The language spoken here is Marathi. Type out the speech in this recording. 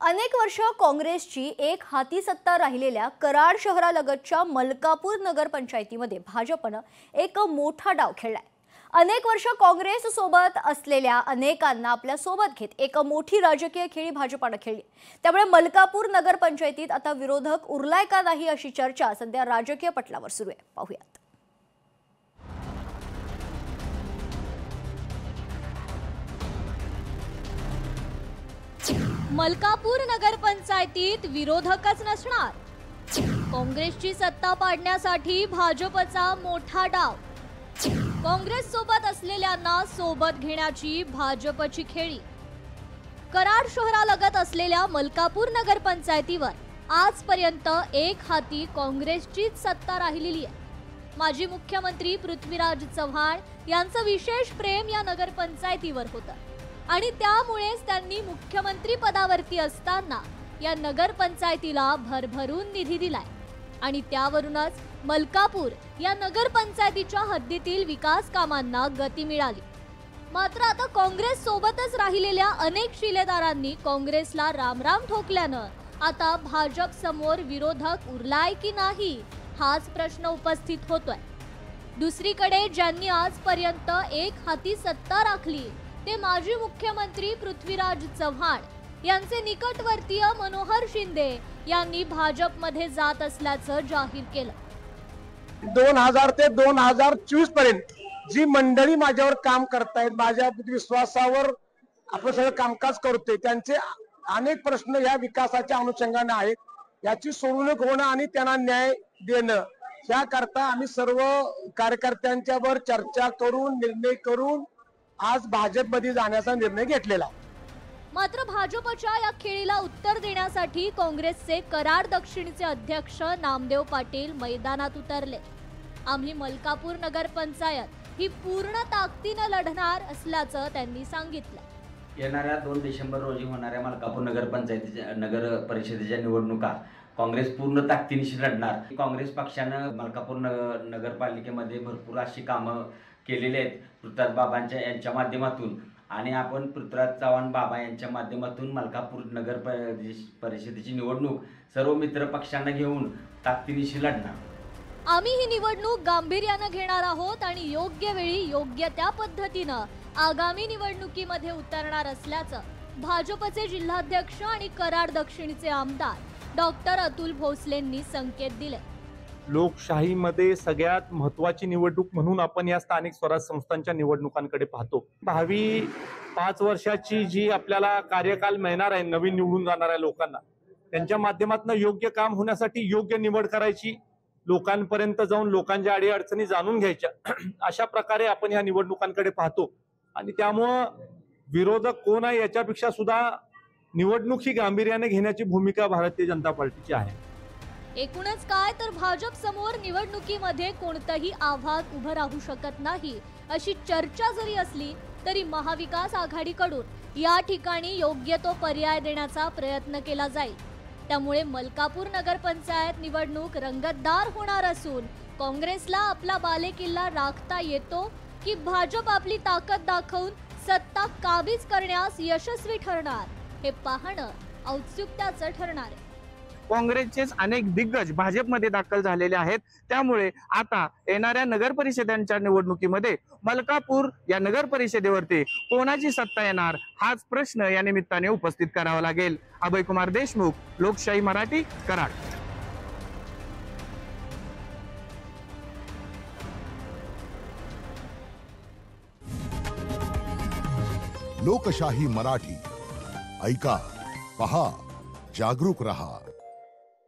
अनेक वर्ष काँग्रेसची एक हाती सत्ता राहिलेल्या कराड शहरालगतच्या मलकापूर नगरपंचायतीमध्ये भाजपनं एक मोठा डाव खेळलाय। अनेक वर्ष काँग्रेस सोबत असलेल्या अनेकांना आपल्या सोबत घेत एक मोठी राजकीय खेळी भाजपनं खेळली। त्यामुळे मलकापूर नगरपंचायतीत आता विरोधक उरलाय का नाही अशी चर्चा सध्या राजकीय पटलावर सुरू आहे। पाहूयात। मलकापूर नगरपंचायतीत विरोधकच नसणार। काँग्रेसची सत्ता पाडण्यासाठी भाजपचा मोठा डाव। काँग्रेस सोबत असलेल्यांना सोबत घेण्याची भाजपची खेळी। कराड शहरालगत असलेल्या मलकापूर नगरपंचायतीवर आजपर्यंत एक हाती काँग्रेसचीच सत्ता राहिलेली आहे। माजी मुख्यमंत्री पृथ्वीराज चव्हाण यांचं विशेष प्रेम या नगरपंचायतीवर होतं आणि त्यामुळेच त्यांनी मुख्यमंत्री पदावरती असताना या नगरपंचायतीला भरभरून निधी दिलाय आणि त्यावरूनच मलकापूर या नगरपंचायतीच्या हद्दीतील विकास कामांना गती मिळाली। मात्र आता काँग्रेस सोबतच राहिलेल्या अनेक शिलेदारांनी काँग्रेसला रामराम ठोकल्यानं आता भाजप समोर विरोधक उरलाय की नाही हाच प्रश्न उपस्थित होतोय। दुसरीकडे ज्यांनी आजपर्यंत एक हाती सत्ता राखली ते माजी मुख्यमंत्री पृथ्वीराज चव्हाण यांचे निकटवर्तीय मनोहर शिंदे यांनी भाजपमध्ये जात असल्याचं जाहीर केलं। 2000 ते 2024 पर्यंत जी मंडळी माझ्यावर काम करतायत, माझ्या विश्वासावर आपण सगळं कामकाज करतोय, त्यांचे अनेक प्रश्न या विकासाच्या अनुषंगाने आहेत। याची सोडवणूक होणं आणि त्यांना न्याय देणं याकरता आम्ही सर्व कार्यकर्त्यांच्यावर चर्चा करून निर्णय करून आज भाजपमध्ये जाण्याचा निर्णय घेतलेला। मात्र भाजपच्या या खेळीला उत्तर देण्यासाठी काँग्रेसचे कराड दक्षिणचे अध्यक्ष नामदेव पाटील मैदानात उतरले। आम्ही मलकापूर नगरपंचायत ही पूर्ण ताकदीने लढणार असल्याचं त्यांनी सांगितलं। येणाऱ्या 2 डिसेंबर रोजी होणाऱ्या मलकापूर नगरपंचायतीच्या नगर परिषदेच्या निवडणुका काँग्रेस पूर्ण ताकदीनिशी लढणार। काँग्रेस पक्षानं मलकापूर नगरपालिकेमध्ये भरपूर अशी कामं केलेले आहेत पृथ्वीराज बाबांच्या यांच्या माध्यमातून आणि आपण पृथ्वीराज चव्हाण बाबा यांच्या माध्यमातून मलकापूर नगर परिषदेची निवडणूक सर्व मित्र पक्षांना घेऊन ताकदीनिशी लढणार। आम्ही ही निवडणूक गांभीर्याने घेणार आहोत आणि योग्य वेळी योग्य त्या पद्धतीने आगामी निवडणुकीमध्ये उतरणार असल्याचं भाजपचे जिल्हाध्यक्ष आणि कराड दक्षिणचे आमदार डॉक्टर अतुल भोसलेंनी संकेत दिले। लोकशाहीमध्ये सगळ्यात महत्त्वाची निवडणूक म्हणून आपण या स्थानिक स्वराज्य संस्थांच्या निवडणुकांकडे पाहतो। भावी 5 वर्षाची जी आपल्याला कार्यकाल मिळणार आहे नवीन निवडून जाणाऱ्या लोकांना, त्यांच्या माध्यमातून योग्य काम होण्यासाठी योग्य निवड करायची, लोकांपर्यंत जाऊन लोकांच्या अडीअडचणी जाणून घ्यायच्या, अशा प्रकारे आपण या निवडणुकांकडे पाहतो। आणि त्यामुळे विरोधक कोण आहे याच्यापेक्षा सुद्धा निवडणूक ही गांभीर्याने घेण्याची भूमिका भारतीय जनता पार्टीची आहे। एकूणच काय तर भाजप समोर निवडणुकीमध्ये कोणतंही आव्हान उभं राहू शकत नाही अशी चर्चा जरी असली तरी महाविकास आघाडीकडून या ठिकाणी योग्य तो पर्याय देण्याचा प्रयत्न केला जाईल। त्यामुळे मलकापूर नगरपंचायत निवडणूक रंगतदार होणार असून काँग्रेसला आपला बालेकिल्ला राखता येतो की भाजप आपली ताकद दाखवून सत्ता काबीज करण्यास यशस्वी ठरणार हे पाहणं औत्सुक्याचं ठरणार आहे। काँग्रेसचेच अनेक दिग्गज भाजपमध्ये दाखल झालेले आहेत। त्यामुळे आता येणाऱ्या नगर परिषदांच्या निवडणुकीमध्ये मलकापूर या नगर परिषदेवरती कोणाची सत्ता येणार हाच प्रश्न या निमित्ताने उपस्थित करावा लागेल। अभय कुमार देशमुख, लोकशाही मराठी, कराड। लोकशाही मराठी ऐका, पहा, जागरूक रहा।